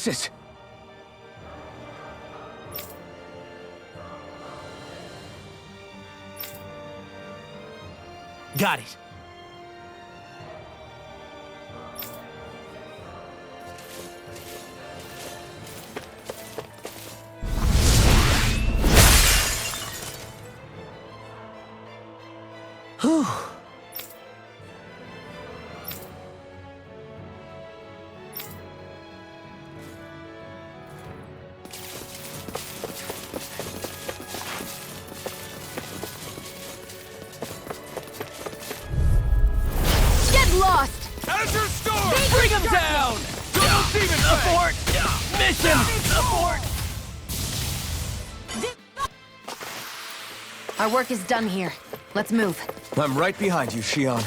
boxes! Got it. Whew. Lost! Azure Storm! Bring him down! Double Demon Abort! Mission! Abort! Our work is done here. Let's move. I'm right behind you, Shion.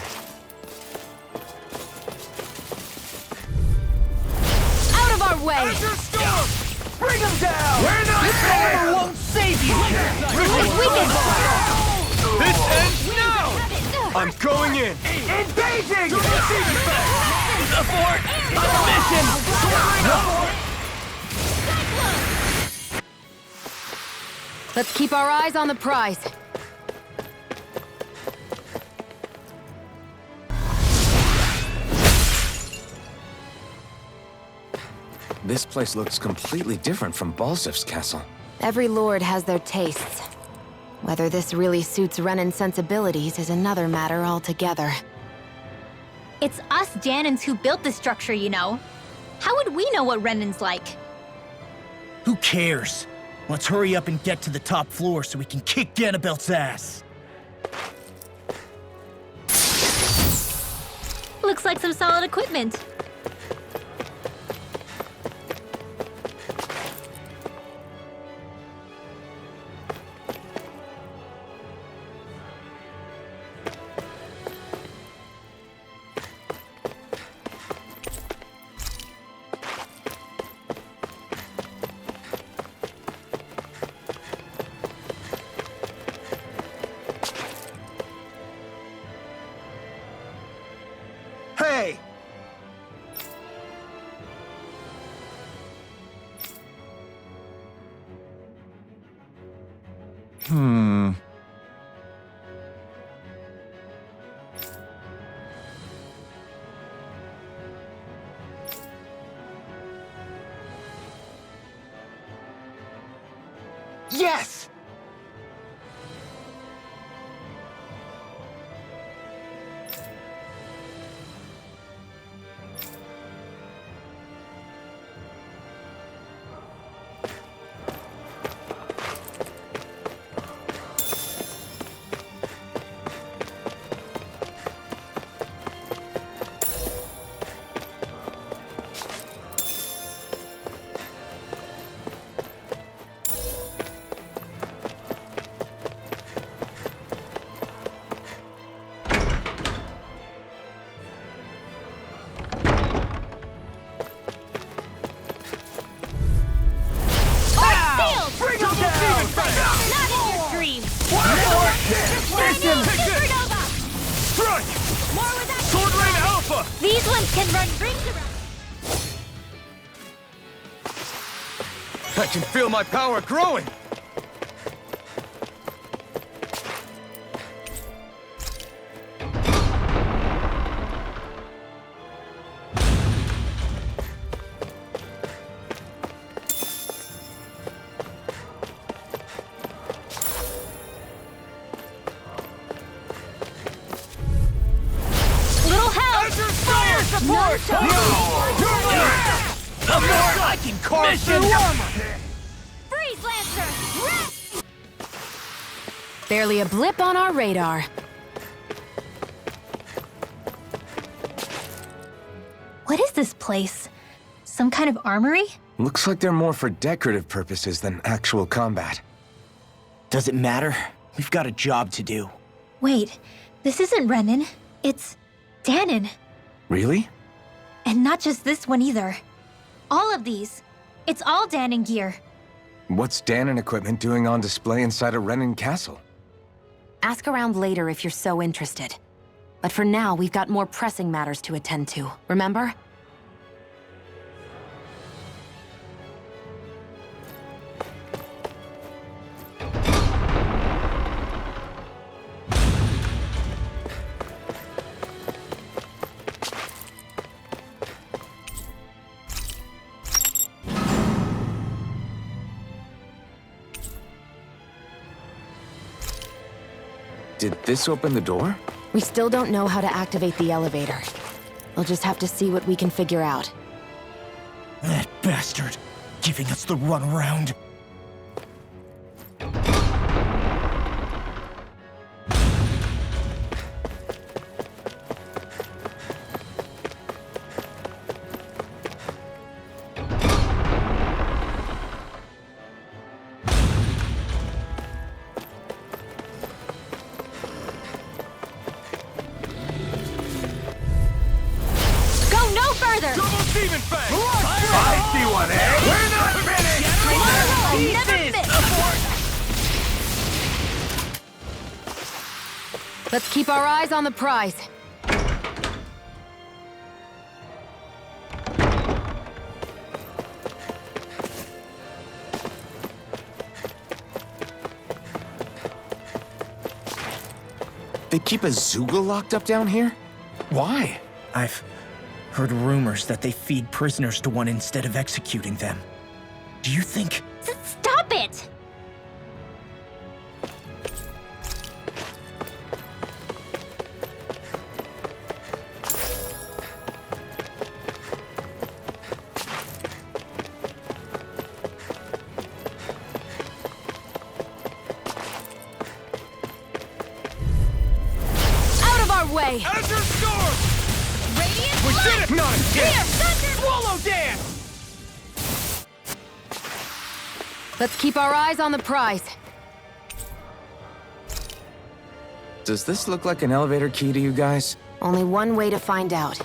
Out of our way! Azure Storm! Bring him down! We're not This armor won't save you! If we can... This ends now! I'm going in! Engaging! Double Demon Fang! Abort! Mission! Let's keep our eyes on the prize. This place looks completely different from Balsif's castle. Every lord has their tastes. Whether this really suits Renan's sensibilities is another matter altogether. It's us Danans who built this structure, you know. How would we know what Renan's like? Who cares? Let's hurry up and get to the top floor so we can kick Ganabelt's ass. Looks like some solid equipment. Hey! Yes! These ones can run rings around. I can feel my power growing! Little help! Fire support! Abort! I can carve through armor! Freeze Lancer! Barely a blip on our radar. What is this place? Some kind of armory? Looks like they're more for decorative purposes than actual combat. Does it matter? We've got a job to do. Wait, this isn't Renan. It's Danon. Really? And not just this one either. All of these. It's all Danon gear. What's Danon equipment doing on display inside a Renan castle? Ask around later if you're so interested. But for now, we've got more pressing matters to attend to, remember? Did this open the door? We still don't know how to activate the elevator. We'll just have to see what we can figure out. That bastard, giving us the runaround. Go no further! Double demon fang! I see one, eh? We're not finished! I'll never miss! Let's keep our eyes on the prize. They keep a Zoogle locked up down here? Why? I've heard rumors that they feed prisoners to one instead of executing them. Do you think... Stop it! Out of our way! Azure Storm! Radiant We light! did it! Not Here, again! Thunder! Swallow dance! Let's keep our eyes on the prize. Does this look like an elevator key to you guys? Only one way to find out.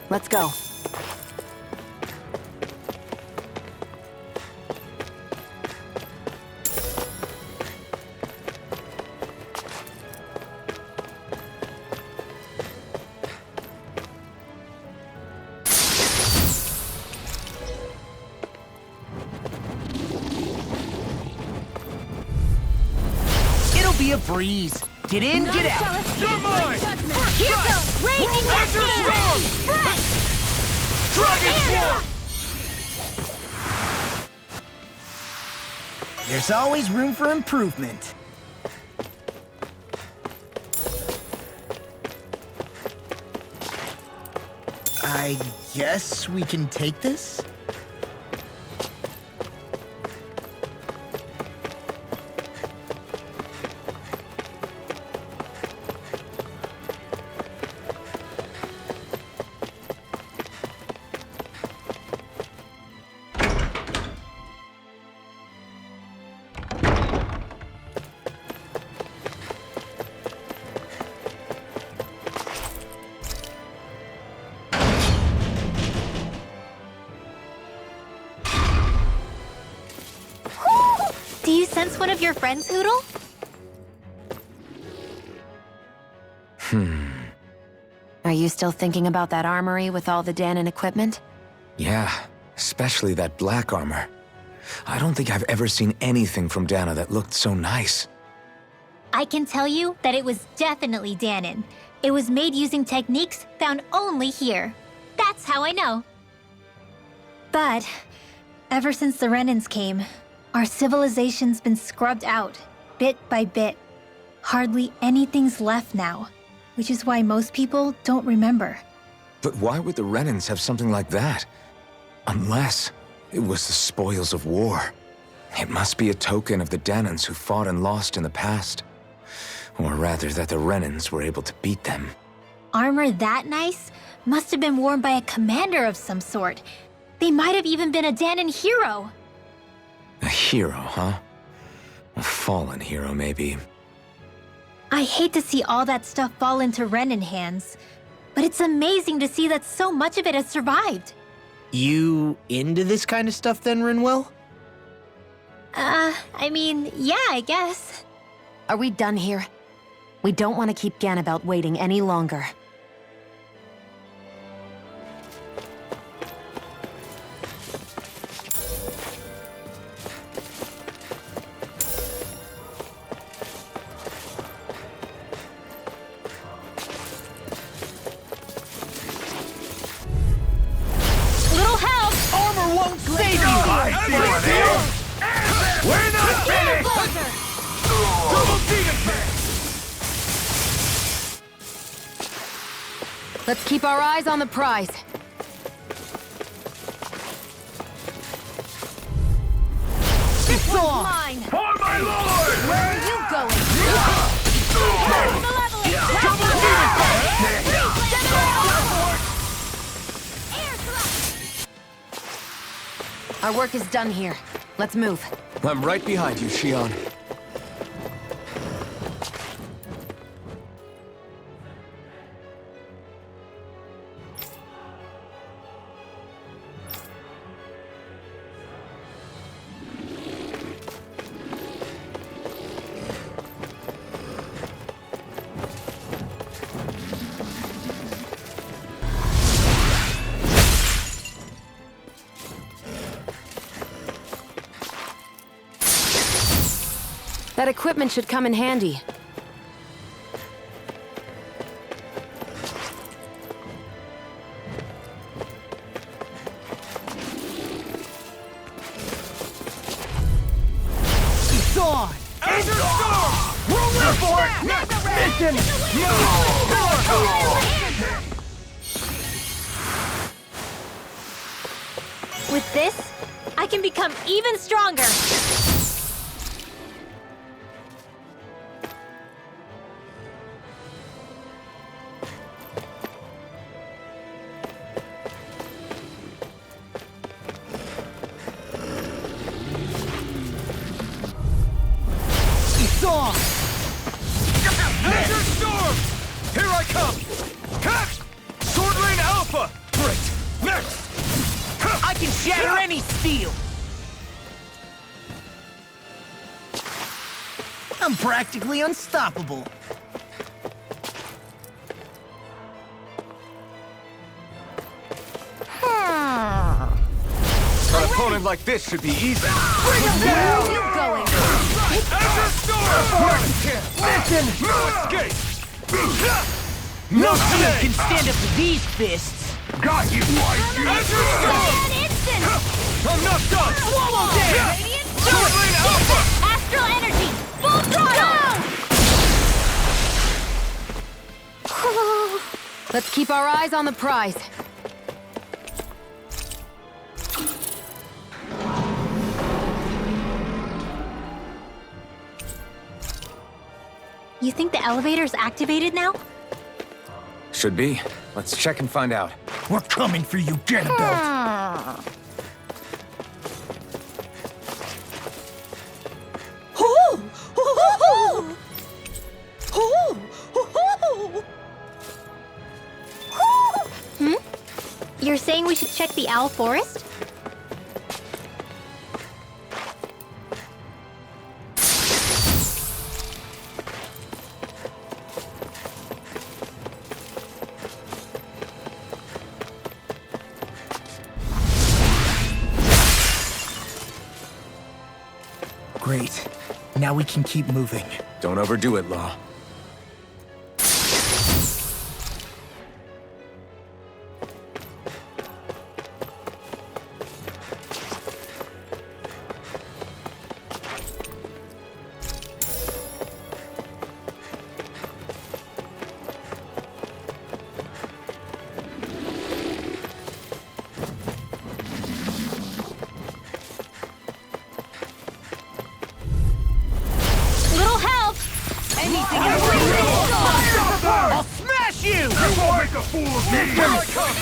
Let's go. It'll be a breeze. Get in, get out. You're mine! Here goes! Raging Azure Cascade! Storm! Dragon Swarm! There's always room for improvement. I guess we can take this? Do you sense one of your friends, Hootle? Are you still thinking about that armory with all the Danon equipment? Yeah, especially that black armor. I don't think I've ever seen anything from Dana that looked so nice. I can tell you that it was definitely Danon. It was made using techniques found only here. That's how I know. But ever since the Renans came, our civilization's been scrubbed out, bit by bit. Hardly anything's left now, which is why most people don't remember. But why would the Renans have something like that? Unless it was the spoils of war. It must be a token of the Danons who fought and lost in the past. Or rather, that the Renans were able to beat them. Armor that nice must have been worn by a commander of some sort. They might have even been a Danon hero. A hero, huh? A fallen hero, maybe. I hate to see all that stuff fall into Renan hands, but it's amazing to see that so much of it has survived. You into this kind of stuff then, Rinwell? I mean, yeah, I guess. Are we done here? We don't want to keep Ganabelt waiting any longer. Little help! Armor won't save you! I see one, eh? We're not finished! Bulldozer! Double demon fang! Let's keep our eyes on the prize. It's on! Mine! For my lord! Where are you going? Our work is done here. Let's move. I'm right behind you, Shion. That equipment should come in handy. It's on! Azure Storm! Roll in for it! Mission! With this, I can become even stronger. It's on! Azure Storm! Here I come! Cut! Sword Lane Alpha! Great! Next! I can shatter any steel! I'm practically unstoppable. An opponent like this should be easy. Where are you going? Azure Storm! Mission! No escape! No shield can stand up to these fists! Got you! Azure Storm! I'm not done! Swallow them! Sword Lane Alpha! Astral energy! Full throttle! Let's keep our eyes on the prize. You think the elevator's activated now? Should be. Let's check and find out. We're coming for you, Ganabelt! You're saying we should check the Owl Forest? Great. Now we can keep moving. Don't overdo it, Law. Little help! Anything I'll smash you! Before make a fool of me! Here I come!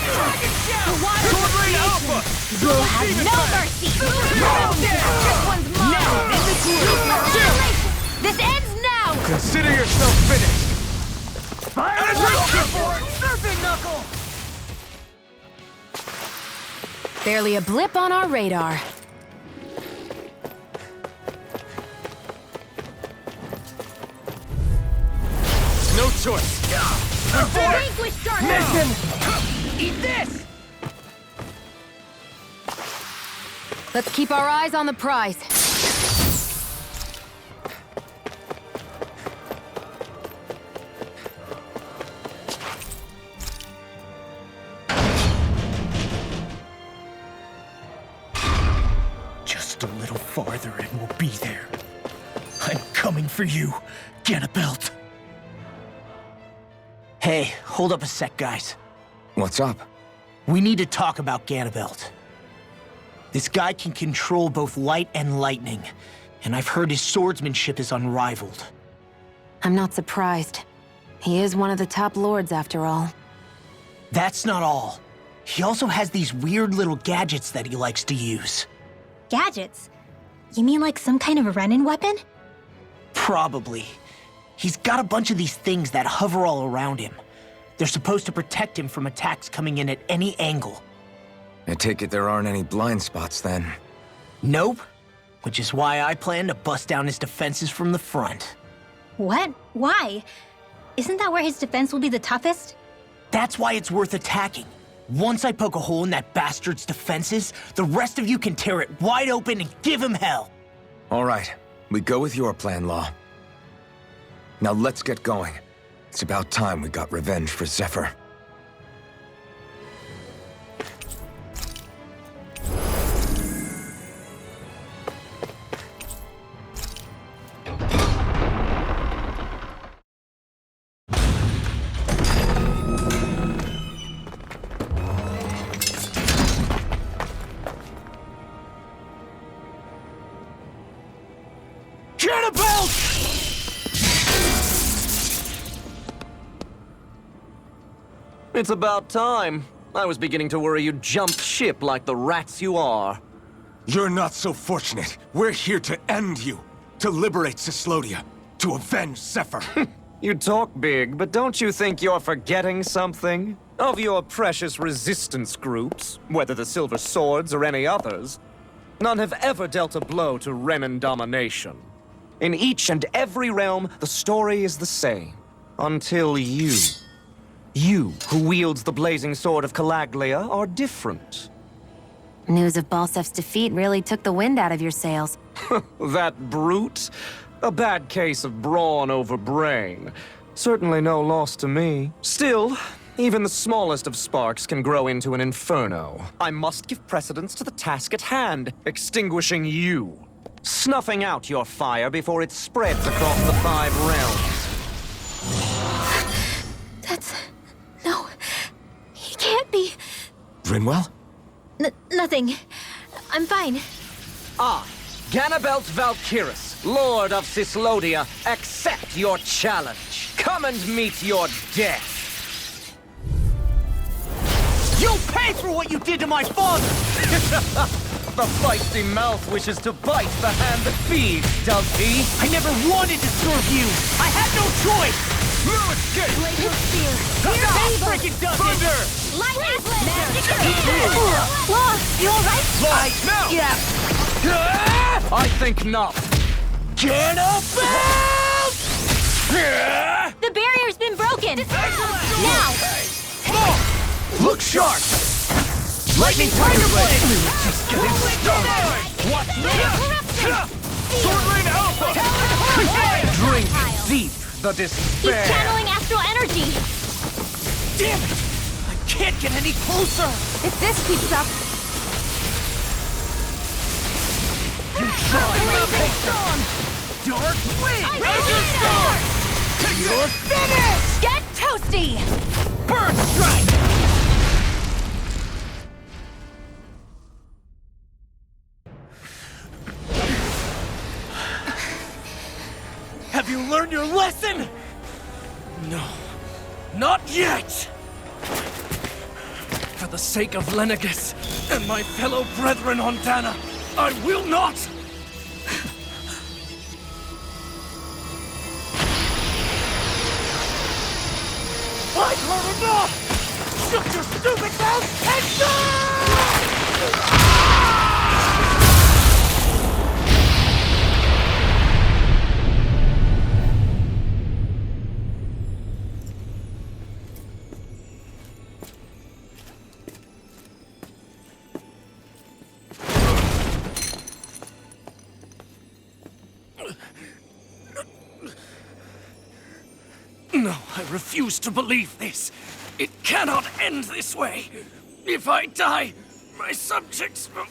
Sword Lane Alpha! You'll have no mercy! This one's mine! Now, in the group! This ends now! Consider yourself finished. Surfing knuckle! Barely a blip on our radar. No choice. Vanquish Darkness! Eat this! Let's keep our eyes on the prize. Just a little farther and we'll be there. I'm coming for you, Ganabelt. Hey, hold up a sec, guys. What's up? We need to talk about Ganabelt. This guy can control both light and lightning, and I've heard his swordsmanship is unrivaled. I'm not surprised. He is one of the top lords, after all. That's not all. He also has these weird little gadgets that he likes to use. Gadgets? You mean like some kind of a Renin weapon? Probably. He's got a bunch of these things that hover all around him. They're supposed to protect him from attacks coming in at any angle. I take it there aren't any blind spots then. Nope. Which is why I plan to bust down his defenses from the front. What? Why? Isn't that where his defense will be the toughest? That's why it's worth attacking. Once I poke a hole in that bastard's defenses, the rest of you can tear it wide open and give him hell. All right, we go with your plan, Law. Now let's get going. It's about time we got revenge for Zephyr. It's about time. I was beginning to worry you jumped ship like the rats you are. You're not so fortunate. We're here to end you. To liberate Cyslodia. To avenge Zephyr. You talk big, but don't you think you're forgetting something? Of your precious resistance groups, whether the Silver Swords or any others, none have ever dealt a blow to Renin domination. In each and every realm, the story is the same. Until you. You, who wields the blazing sword of Calaglia, are different. News of Balsef's defeat really took the wind out of your sails. That brute? A bad case of brawn over brain. Certainly no loss to me. Still, even the smallest of sparks can grow into an inferno. I must give precedence to the task at hand, extinguishing you. Snuffing out your fire before it spreads across the 5 realms. No. He can't be. Rinwell? Nothing. I'm fine. I, Ganabelt Valkyris, Lord of Cyslodia, accept your challenge. Come and meet your death. You'll pay for what you did to my father! The feisty mouth wishes to bite the hand that feeds, does he? I never wanted to serve you! I had no choice! No escape! Blazer spear. That freaking does it! Thunder! Lightning blaster. Law, you alright? Now! Yeah! I think not. Ganabelt! The barrier's been broken. Now. Look sharp! Lightning Tiger Blade! Just getting started! What? Sword Rain Alpha! Drink deep the He's despair. channeling astral energy. Damn it! I can't get any closer! If this keeps up, Dark Wind! You're finished! Get toasty! Burn Strike! Have you learned your lesson? No, not yet! For the sake of Lenegus and my fellow brethren on Dana, I will not! I've heard enough! Shut your stupid mouth and go! No, I refuse to believe this. It cannot end this way. If I die, my subjects will...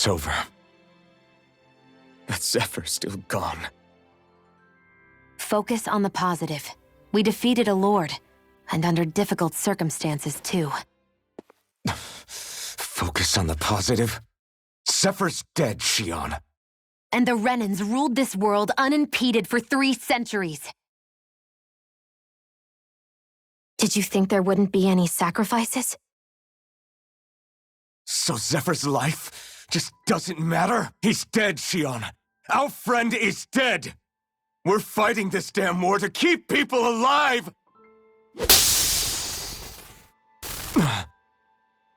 it's over. But Zephyr's still gone. Focus on the positive. We defeated a lord, and under difficult circumstances, too. Focus on the positive? Zephyr's dead, Xion. And the Renans ruled this world unimpeded for 3 centuries. Did you think there wouldn't be any sacrifices? So Zephyr's life just doesn't matter? He's dead, Xion. Our friend is dead. We're fighting this damn war to keep people alive!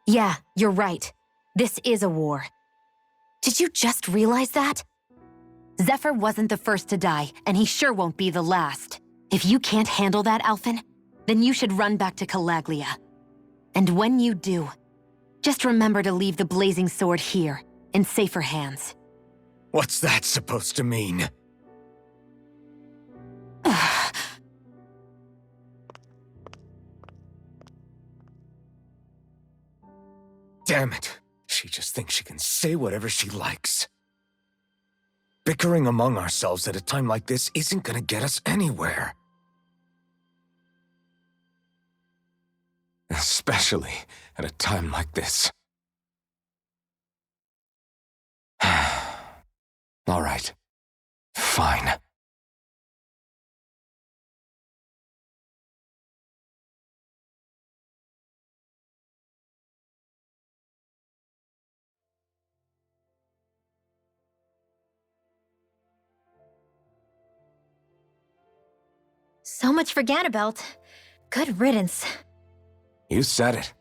Yeah, you're right. This is a war. Did you just realize that? Zephyr wasn't the first to die, and he sure won't be the last. If you can't handle that, Alphen, then you should run back to Calaglia. And when you do, just remember to leave the blazing sword here, in safer hands. What's that supposed to mean? Damn it. She just thinks she can say whatever she likes. Bickering among ourselves at a time like this isn't gonna get us anywhere. Especially at a time like this. All right. Fine. So much for Ganabelt. Good riddance. You said it.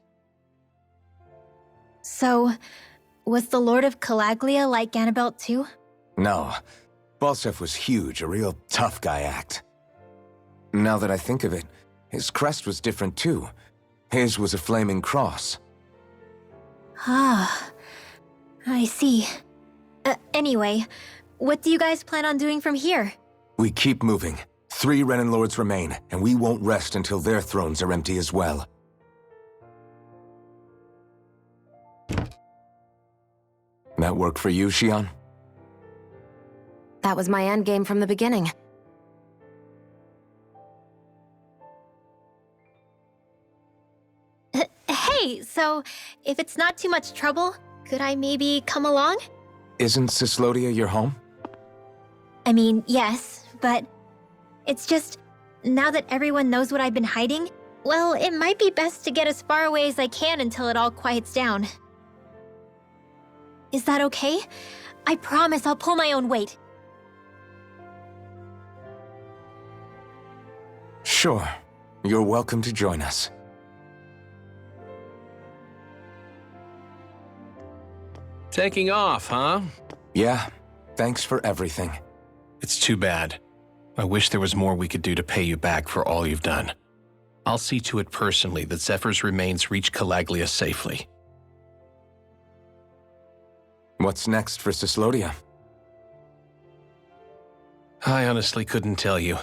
So, was the Lord of Calaglia like Ganabelt too? No. Balseph was huge, a real tough guy act. Now that I think of it, his crest was different too. His was a flaming cross. Ah, I see. Anyway, what do you guys plan on doing from here? We keep moving. 3 Renan Lords remain, and we won't rest until their thrones are empty as well. That work for you, Xion? That was my endgame from the beginning. Hey, so, if it's not too much trouble, could I maybe come along? Isn't Cyslodia your home? I mean, yes, but it's just, now that everyone knows what I've been hiding, well, it might be best to get as far away as I can until it all quiets down. Is that okay? I promise I'll pull my own weight. Sure. You're welcome to join us. Taking off, huh? Yeah. Thanks for everything. It's too bad. I wish there was more we could do to pay you back for all you've done. I'll see to it personally that Zephyr's remains reach Calaglia safely. What's next for Cyslodia? I honestly couldn't tell you.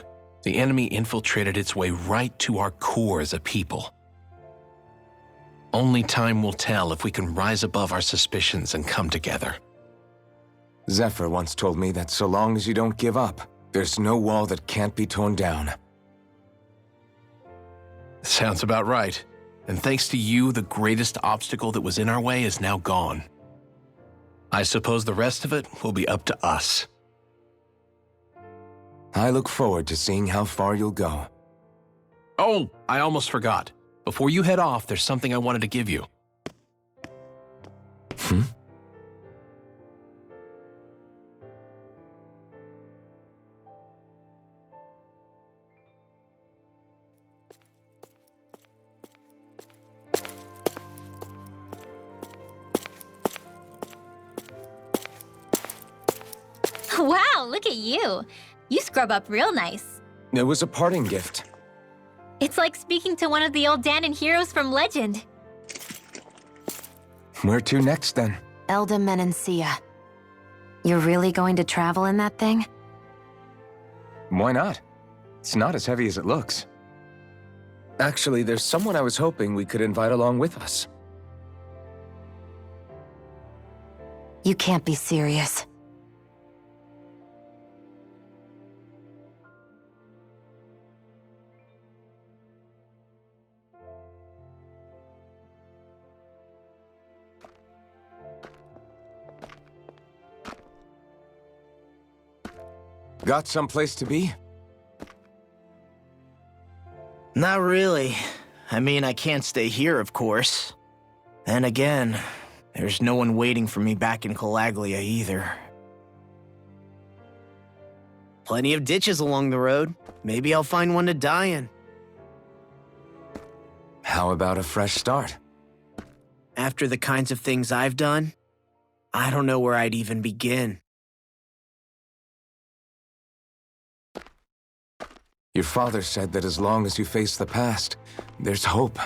The enemy infiltrated its way right to our core as a people. Only time will tell if we can rise above our suspicions and come together. Zephyr once told me that so long as you don't give up, there's no wall that can't be torn down. Sounds about right. And thanks to you, the greatest obstacle that was in our way is now gone. I suppose the rest of it will be up to us. I look forward to seeing how far you'll go. Oh, I almost forgot. Before you head off, there's something I wanted to give you. Wow, look at you. You scrub up real nice. It was a parting gift. It's like speaking to one of the old Dahnan heroes from legend. Where to next, then? Elda Menancia. You're really going to travel in that thing? Why not? It's not as heavy as it looks. Actually, there's someone I was hoping we could invite along with us. You can't be serious. Got someplace to be? Not really. I mean, I can't stay here, of course. Then again, there's no one waiting for me back in Calaglia either. Plenty of ditches along the road. Maybe I'll find one to die in. How about a fresh start? After the kinds of things I've done, I don't know where I'd even begin. Your father said that as long as you face the past, there's hope.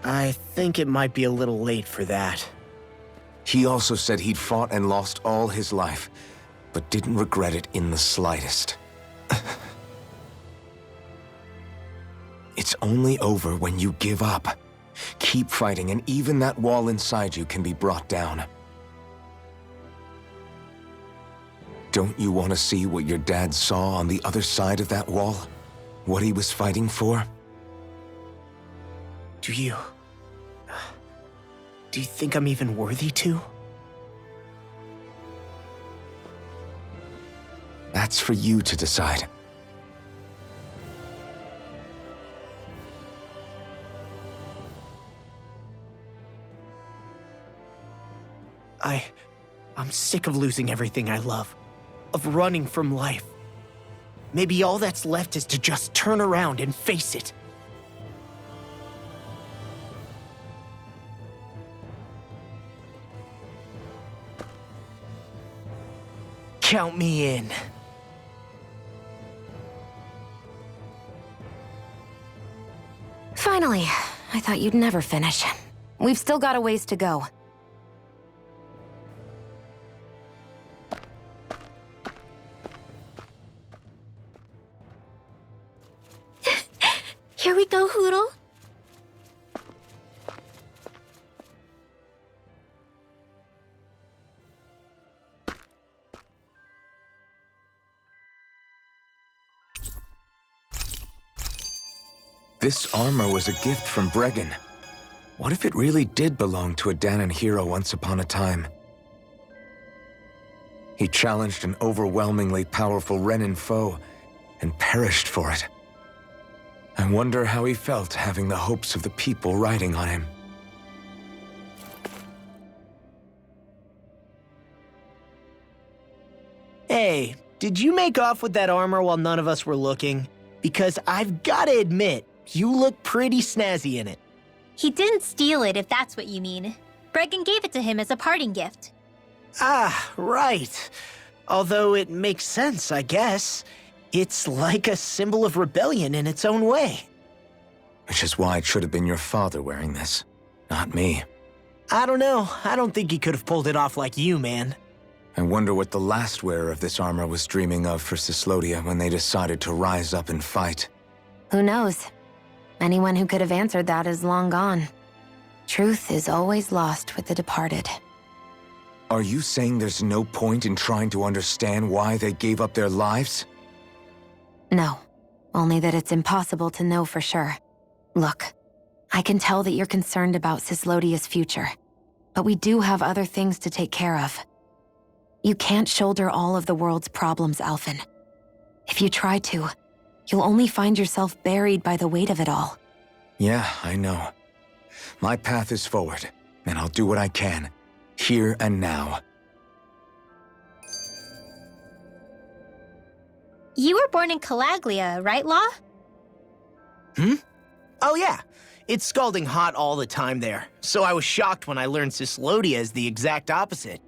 I think it might be a little late for that. He also said he'd fought and lost all his life, but didn't regret it in the slightest. It's only over when you give up. Keep fighting, and even that wall inside you can be brought down. Don't you want to see what your dad saw on the other side of that wall? What he was fighting for? Do you think I'm even worthy to? That's for you to decide. I'm sick of losing everything I love. Of running from life. Maybe all that's left is to just turn around and face it. Count me in. Finally, I thought you'd never finish. We've still got a ways to go. Here we go, Hootle. This armor was a gift from Bregan. What if it really did belong to a Dahnan hero once upon a time? He challenged an overwhelmingly powerful Renan foe and perished for it. I wonder how he felt having the hopes of the people riding on him. Hey, did you make off with that armor while none of us were looking? Because I've gotta admit, you look pretty snazzy in it. He didn't steal it, if that's what you mean. Bregan gave it to him as a parting gift. Ah, right. Although it makes sense, I guess. It's like a symbol of rebellion in its own way. Which is why it should have been your father wearing this, not me. I don't know. I don't think he could have pulled it off like you, man. I wonder what the last wearer of this armor was dreaming of for Cyslodia when they decided to rise up and fight. Who knows? Anyone who could have answered that is long gone. Truth is always lost with the departed. Are you saying there's no point in trying to understand why they gave up their lives? No, only that it's impossible to know for sure. Look, I can tell that you're concerned about Cyslodia's future, but we do have other things to take care of. You can't shoulder all of the world's problems, Alphen. If you try to, you'll only find yourself buried by the weight of it all. Yeah, I know. My path is forward, and I'll do what I can, here and now. You were born in Calaglia, right, Law? Oh yeah, it's scalding hot all the time there, so I was shocked when I learned Cyslodia is the exact opposite.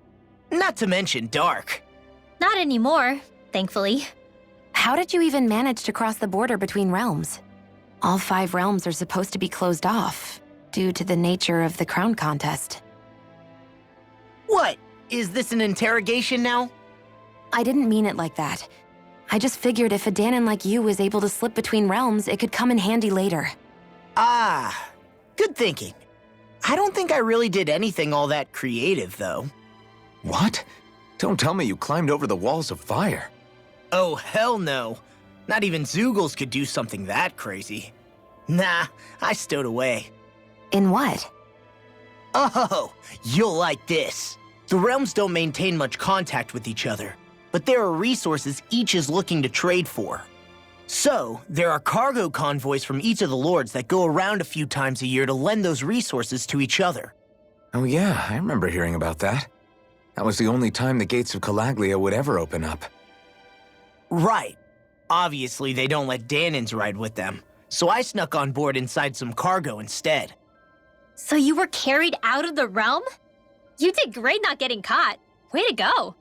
Not to mention dark. Not anymore, thankfully. How did you even manage to cross the border between realms? All 5 realms are supposed to be closed off, due to the nature of the crown contest. What? Is this an interrogation now? I didn't mean it like that. I just figured if a Dahnan like you was able to slip between realms, it could come in handy later. Ah, good thinking. I don't think I really did anything all that creative, though. What? Don't tell me you climbed over the walls of fire. Oh, hell no. Not even Zoogles could do something that crazy. Nah, I stowed away. In what? Oh, you'll like this. The realms don't maintain much contact with each other, but there are resources each is looking to trade for. So, there are cargo convoys from each of the lords that go around a few times a year to lend those resources to each other. Oh yeah, I remember hearing about that. That was the only time the gates of Calaglia would ever open up. Right. Obviously, they don't let Danins ride with them, so I snuck on board inside some cargo instead. So you were carried out of the realm? You did great not getting caught. Way to go.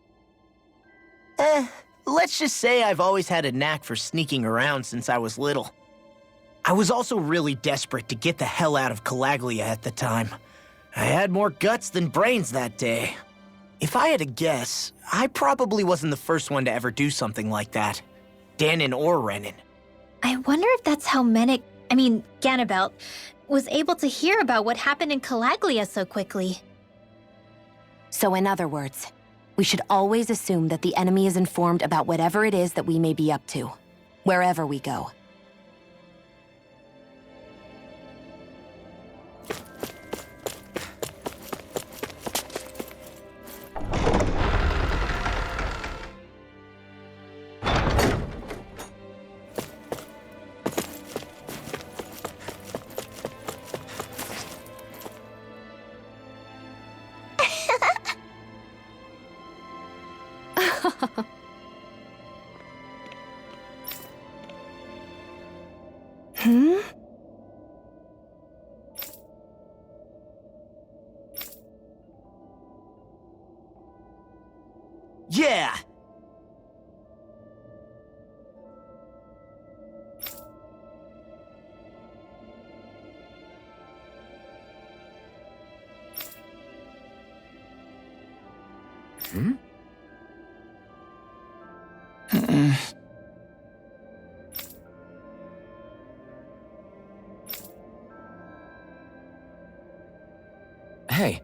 Let's just say I've always had a knack for sneaking around since I was little. I was also really desperate to get the hell out of Calaglia at the time. I had more guts than brains that day. If I had to guess, I probably wasn't the first one to ever do something like that. Danon or Renan. I wonder if that's how Ganabelt, was able to hear about what happened in Calaglia so quickly. So in other words, we should always assume that the enemy is informed about whatever it is that we may be up to, wherever we go. Yeah! Hey.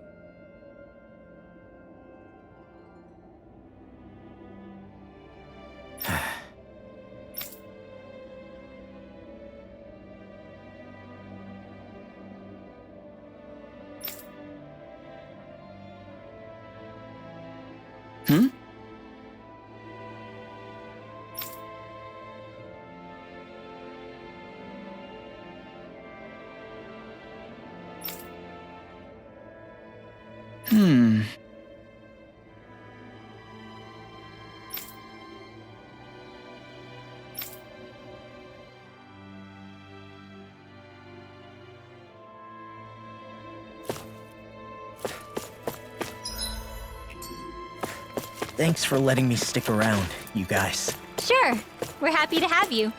Thanks for letting me stick around, you guys. Sure, we're happy to have you.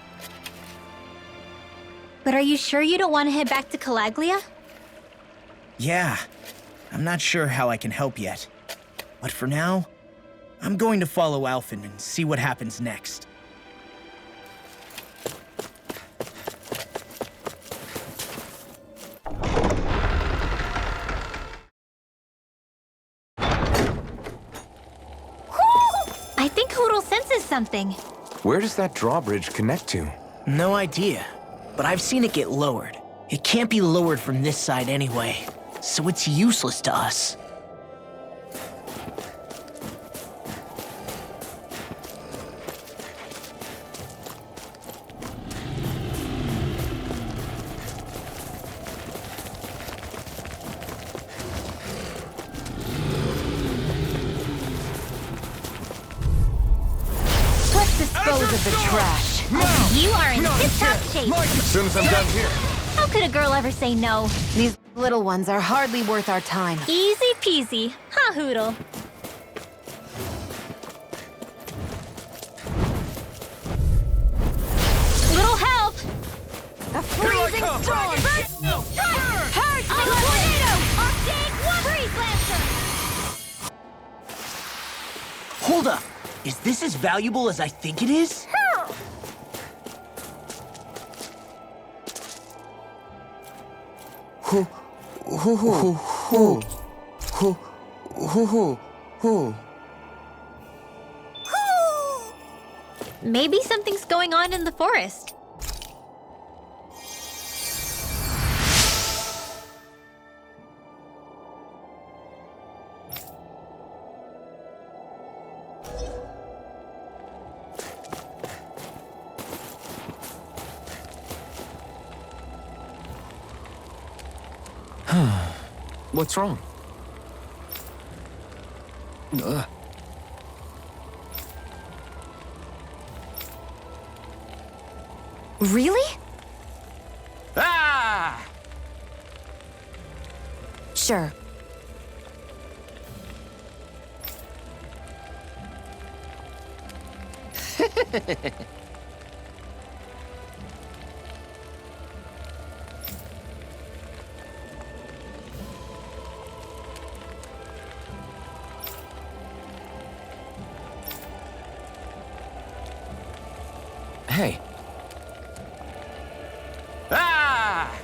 But are you sure you don't want to head back to Calaglia? Yeah, I'm not sure how I can help yet. But for now, I'm going to follow Alphen and see what happens next. I think Hootle senses something. Where does that drawbridge connect to? No idea, but I've seen it get lowered. It can't be lowered from this side anyway, so it's useless to us. Let's dispose of the trash. You are in tip-top shape. As soon as I'm done here. How could a girl ever say no? These little ones are hardly worth our time. Easy peasy, huh, Hootle? Little help! A freezing storm! Hurry! I'm a tornado! I'll take one! Freeze Lancer! Hold up! Is this as valuable as I think it is? Maybe something's going on in the forest. What's wrong? Really? Ah! Sure. Hey, Ah!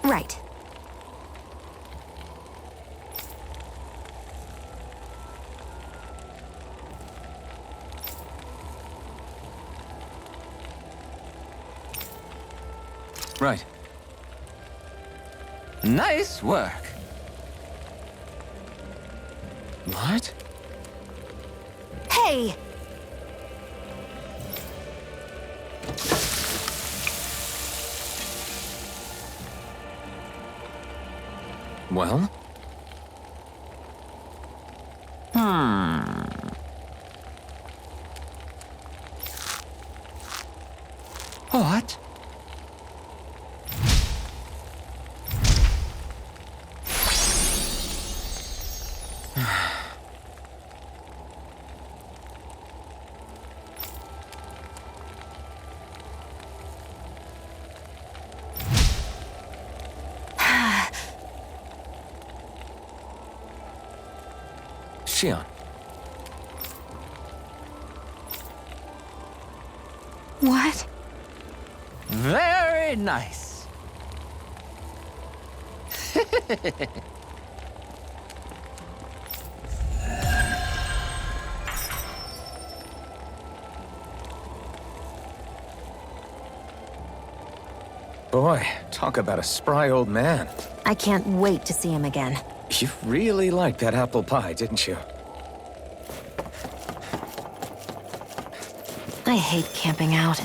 Right. right. Nice work. What? Hey! Well? What? Shion. What? Very nice. Boy, talk about a spry old man. I can't wait to see him again. You really liked that apple pie, didn't you? I hate camping out.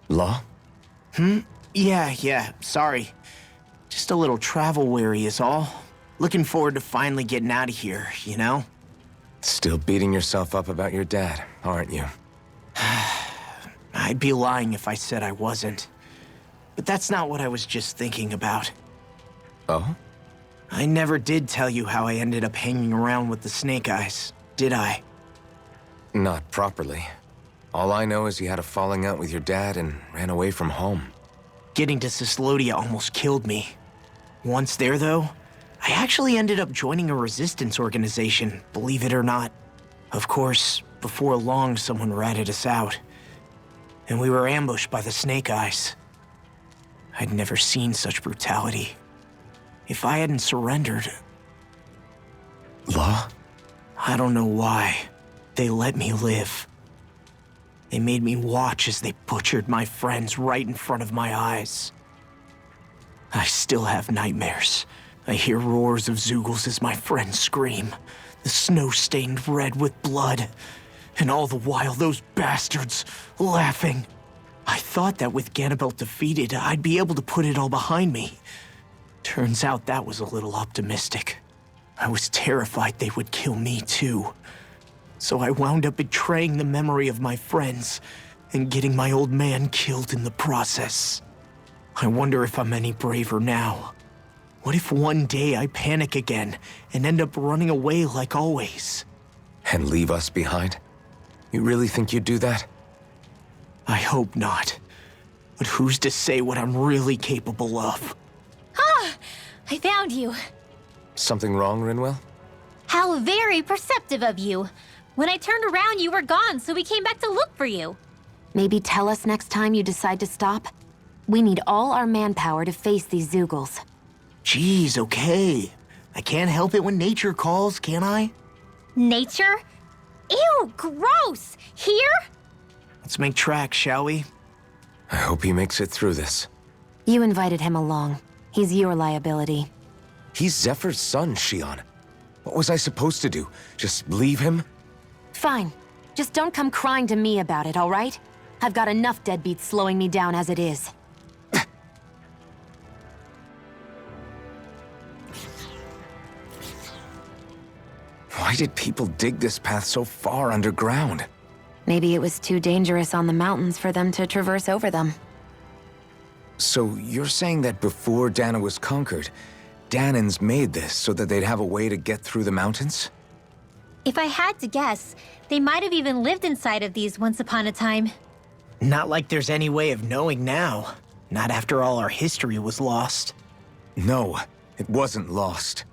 Law? Yeah, sorry. Just a little travel weary is all. Looking forward to finally getting out of here, you know? Still beating yourself up about your dad, aren't you? I'd be lying if I said I wasn't. But that's not what I was just thinking about. Oh? I never did tell you how I ended up hanging around with the Snake Eyes, did I? Not properly. All I know is you had a falling out with your dad and ran away from home. Getting to Cyslodia almost killed me. Once there, though, I actually ended up joining a resistance organization, believe it or not. Of course, before long, someone ratted us out. And we were ambushed by the Snake Eyes. I'd never seen such brutality. If I hadn't surrendered, Law? I don't know why. They let me live. They made me watch as they butchered my friends right in front of my eyes. I still have nightmares. I hear roars of Zeugles as my friends scream, the snow stained red with blood, and all the while those bastards laughing. I thought that with Ganabelt defeated, I'd be able to put it all behind me. Turns out that was a little optimistic. I was terrified they would kill me too. So I wound up betraying the memory of my friends and getting my old man killed in the process. I wonder if I'm any braver now. What if one day I panic again and end up running away like always? And leave us behind? You really think you'd do that? I hope not. But who's to say what I'm really capable of? I found you. Something wrong, Rinwell? How very perceptive of you. When I turned around, you were gone, so we came back to look for you. Maybe tell us next time you decide to stop? We need all our manpower to face these Zeugles. Jeez, okay. I can't help it when nature calls, can I? Nature? Ew, gross! Here? Let's make tracks, shall we? I hope he makes it through this. You invited him along. He's your liability. He's Zephyr's son, Shion. What was I supposed to do? Just leave him? Fine. Just don't come crying to me about it, all right? I've got enough deadbeats slowing me down as it is. Why did people dig this path so far underground? Maybe it was too dangerous on the mountains for them to traverse over them. So you're saying that before Dana was conquered, Danans made this so that they'd have a way to get through the mountains? If I had to guess, they might have even lived inside of these once upon a time. Not like there's any way of knowing now. Not after all our history was lost. No, it wasn't lost.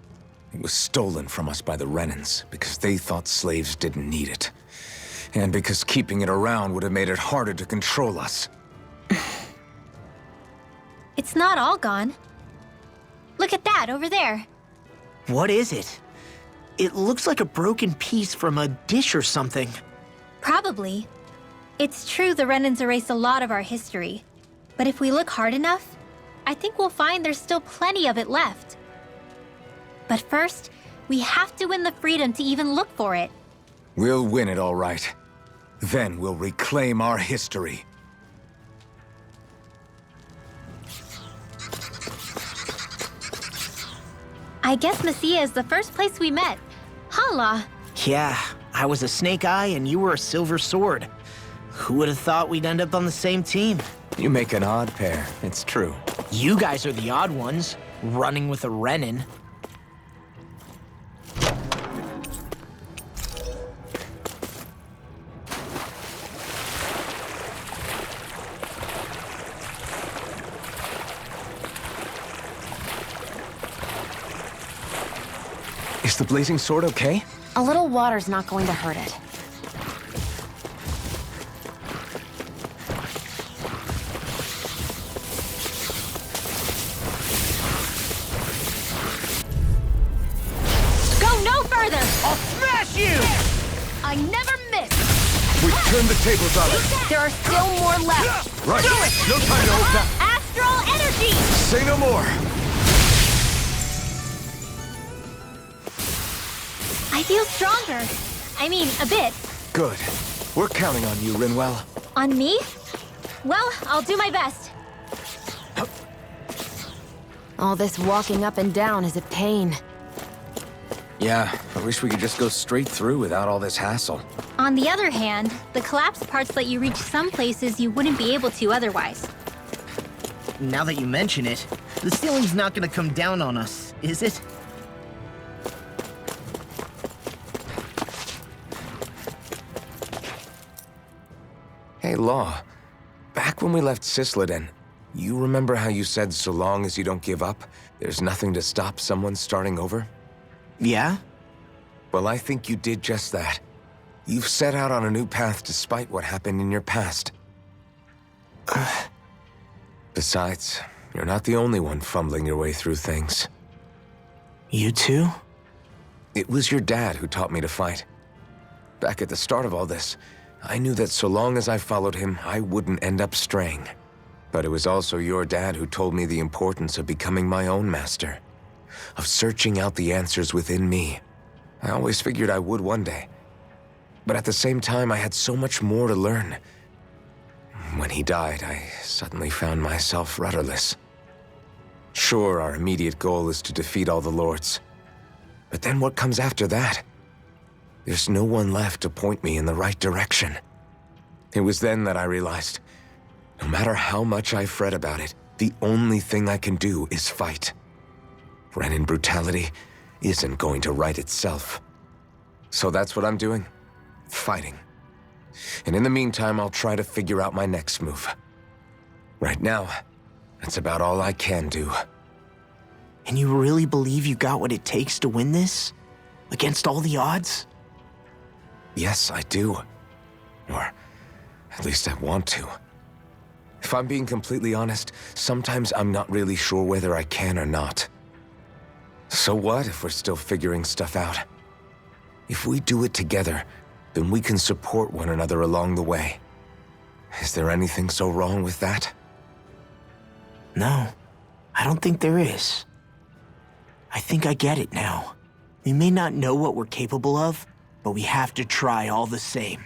It was stolen from us by the Renans because they thought slaves didn't need it. And because keeping it around would have made it harder to control us. It's not all gone. Look at that over there. What is it? It looks like a broken piece from a dish or something. Probably. It's true the Renans erased a lot of our history. But if we look hard enough, I think we'll find there's still plenty of it left. But first, we have to win the freedom to even look for it. We'll win it all right. Then we'll reclaim our history. I guess Messia is the first place we met. Hala. Yeah, I was a Snake Eye and you were a Silver Sword. Who would have thought we'd end up on the same team? You make an odd pair, it's true. You guys are the odd ones, running with a Renin. Is the blazing sword okay? A little water's not going to hurt it. Go no further! I'll smash you! I never miss! We've turned the tables on it. There are still more left. Right. No time to hold back. Astral energy! Say no more. I feel stronger. I mean, a bit. Good. We're counting on you, Rinwell. On me? Well, I'll do my best. All this walking up and down is a pain. Yeah, I wish we could just go straight through without all this hassle. On the other hand, the collapsed parts let you reach some places you wouldn't be able to otherwise. Now that you mention it, the ceiling's not gonna come down on us, is it? Hey, Law. Back when we left Cisleden, you remember how you said so long as you don't give up, there's nothing to stop someone starting over? Yeah? Well, I think you did just that. You've set out on a new path despite what happened in your past. Besides, you're not the only one fumbling your way through things. You too? It was your dad who taught me to fight. Back at the start of all this, I knew that so long as I followed him, I wouldn't end up straying. But it was also your dad who told me the importance of becoming my own master, of searching out the answers within me. I always figured I would one day. But at the same time, I had so much more to learn. When he died, I suddenly found myself rudderless. Sure, our immediate goal is to defeat all the lords. But then what comes after that? There's no one left to point me in the right direction. It was then that I realized, no matter how much I fret about it, the only thing I can do is fight. Renin brutality isn't going to right itself. So that's what I'm doing. Fighting. And in the meantime, I'll try to figure out my next move. Right now, that's about all I can do. And you really believe you got what it takes to win this? Against all the odds? Yes, I do. Or at least I want to. If I'm being completely honest, sometimes I'm not really sure whether I can or not. So what if we're still figuring stuff out? If we do it together, then we can support one another along the way. Is there anything so wrong with that? No, I don't think there is. I think I get it now. We may not know what we're capable of, but we have to try all the same.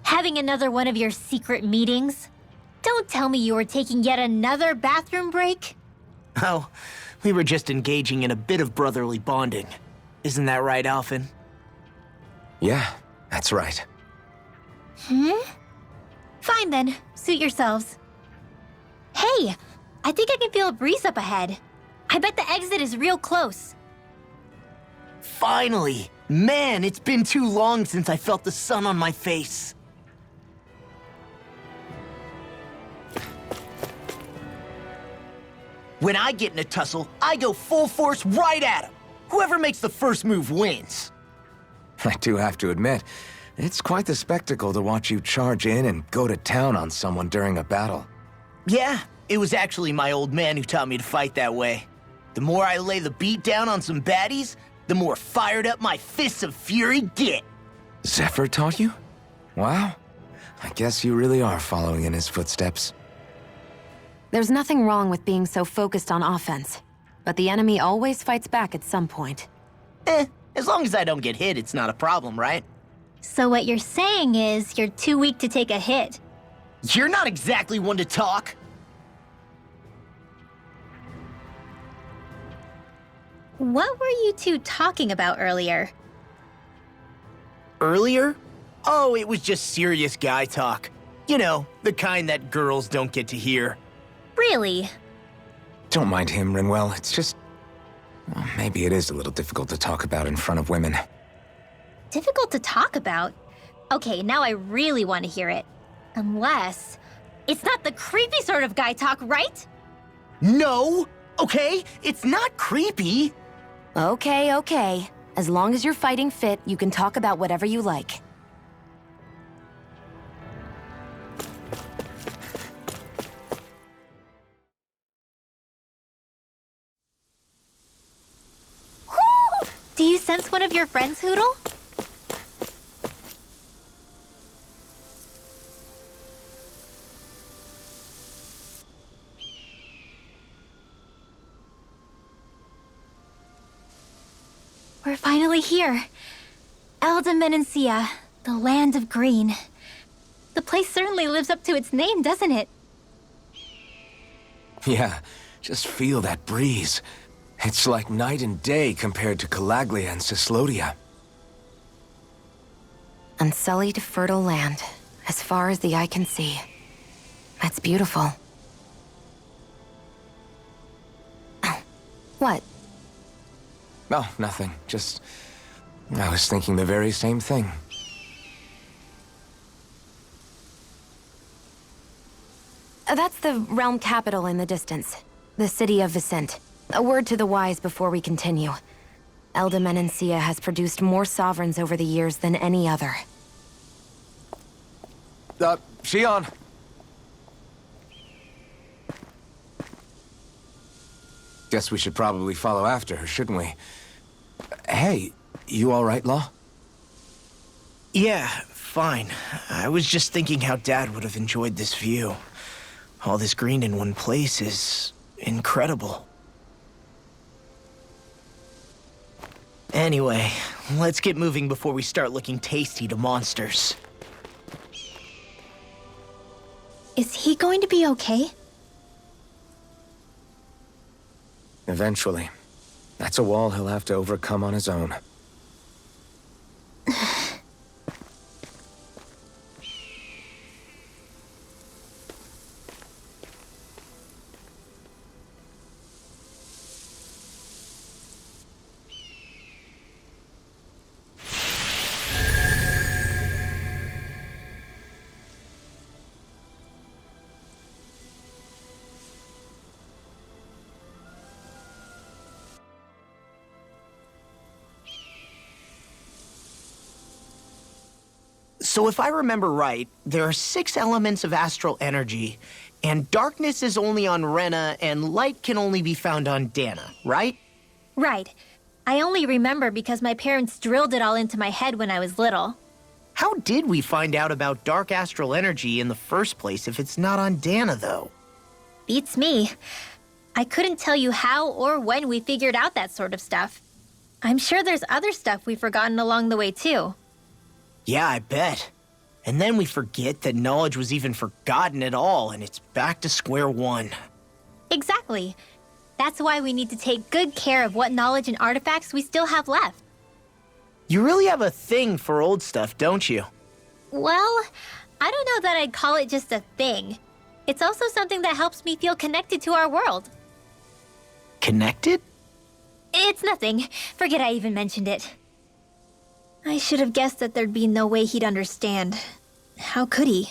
Having another one of your secret meetings? Don't tell me you were taking yet another bathroom break? Oh, we were just engaging in a bit of brotherly bonding. Isn't that right, Alphen? Yeah, that's right. Fine then, suit yourselves. Hey, I think I can feel a breeze up ahead. I bet the exit is real close. Finally! Man, it's been too long since I felt the sun on my face. When I get in a tussle, I go full force right at him. Whoever makes the first move wins. I do have to admit, it's quite the spectacle to watch you charge in and go to town on someone during a battle. Yeah, it was actually my old man who taught me to fight that way. The more I lay the beat down on some baddies, the more fired up my fists of fury get. Zephyr taught you? Wow. I guess you really are following in his footsteps. There's nothing wrong with being so focused on offense, but the enemy always fights back at some point. As long as I don't get hit, it's not a problem, right? So what you're saying is you're too weak to take a hit. You're not exactly one to talk. What were you two talking about earlier? Earlier? Oh, it was just serious guy talk. You know, the kind that girls don't get to hear. Really? Don't mind him, Rinwell. It's just... well, maybe it is a little difficult to talk about in front of women. Difficult to talk about? Okay, now I really want to hear it. Unless... it's not the creepy sort of guy talk, right? No! Okay? It's not creepy. Okay. As long as you're fighting fit, you can talk about whatever you like. Do you sense one of your friends, Hootle? We're finally here. Elda Menancia, the land of green. The place certainly lives up to its name, doesn't it? Yeah, just feel that breeze. It's like night and day compared to Calaglia and Cyslodia. Unsullied, fertile land, as far as the eye can see. That's beautiful. Oh, what? Oh, nothing. Just... I was thinking the very same thing. That's the realm capital in the distance. The city of Vicent. A word to the wise before we continue. Elda Menancia has produced more sovereigns over the years than any other. Shion! Guess we should probably follow after her, shouldn't we? Hey, you all right, Law? Yeah, fine. I was just thinking how Dad would have enjoyed this view. All this green in one place is incredible. Anyway, let's get moving before we start looking tasty to monsters. Is he going to be okay? Eventually. That's a wall he'll have to overcome on his own. So if I remember right, there are 6 elements of astral energy, and darkness is only on Rena, and light can only be found on Dana, right? Right. I only remember because my parents drilled it all into my head when I was little. How did we find out about dark astral energy in the first place if it's not on Dana, though? Beats me. I couldn't tell you how or when we figured out that sort of stuff. I'm sure there's other stuff we've forgotten along the way, too. Yeah, I bet. And then we forget that knowledge was even forgotten at all, and it's back to square one. Exactly. That's why we need to take good care of what knowledge and artifacts we still have left. You really have a thing for old stuff, don't you? Well, I don't know that I'd call it just a thing. It's also something that helps me feel connected to our world. Connected? It's nothing. Forget I even mentioned it. I should have guessed that there'd be no way he'd understand. How could he?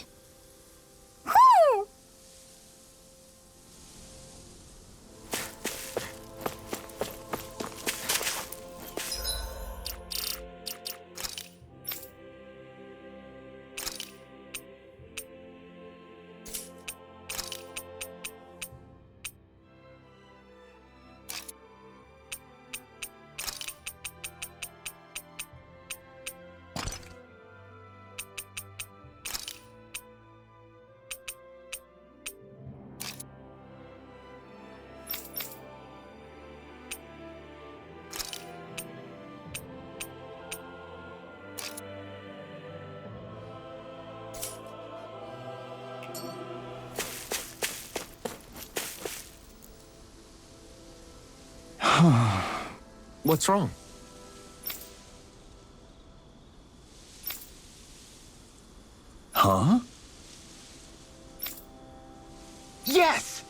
What's wrong? Huh? Yes!